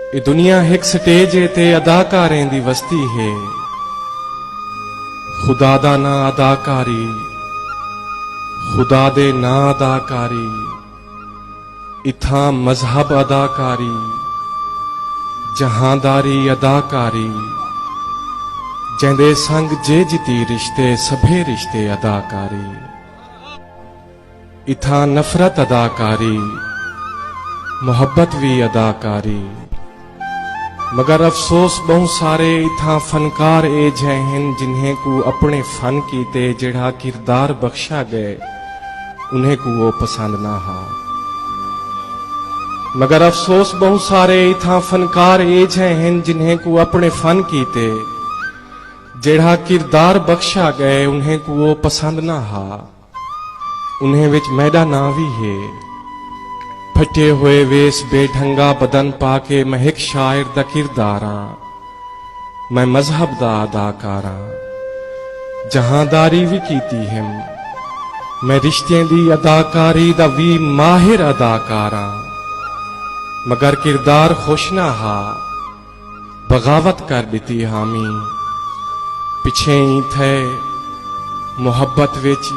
ये दुनिया एक स्टेज ते अदाकारें दी वस्ती है। खुदा दा ना अदाकारी, खुदा दे ना अदाकारी, इथा मजहब अदाकारी, जहांदारी अदाकारी, जेंदे संग जे जिती रिश्ते सभे रिश्ते अदाकारी, इथा नफरत अदाकारी, मोहब्बत भी अदाकारी। मगर अफसोस बहुत सारे इथा फनकार ए जैन जिन्हें को अपने फन कीते जेड़ा किरदार बख्शा गए उन्हें को वो पसंद ना हा। मगर अफसोस बहुत सारे इथा फनकार ए जैन जिन्हें को अपने फन कीते जेड़ा किरदार बख्शा गए उन्हें को वो पसंद ना हा। उन्हें विच मैदा ना भी है। फटे हुए वेस बेढंगा बदन पाके मैं एक शायर दा किरदारा, मैं मजहब दा अदाकारा, जहांदारी भी कीती है, मैं रिश्ते दी अदाकारी दा भी माहिर अदाकारा। मगर किरदार खुश ना हा, बगावत कर दिती हामी, पिछे ही थे मुहब्बत विच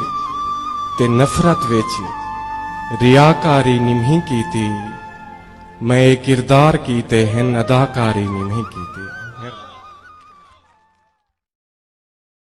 ते नफरत विच रियाकारी निम्ही कीती। मैं किरदार कीते हैं अदाकारी निम्ही कीती।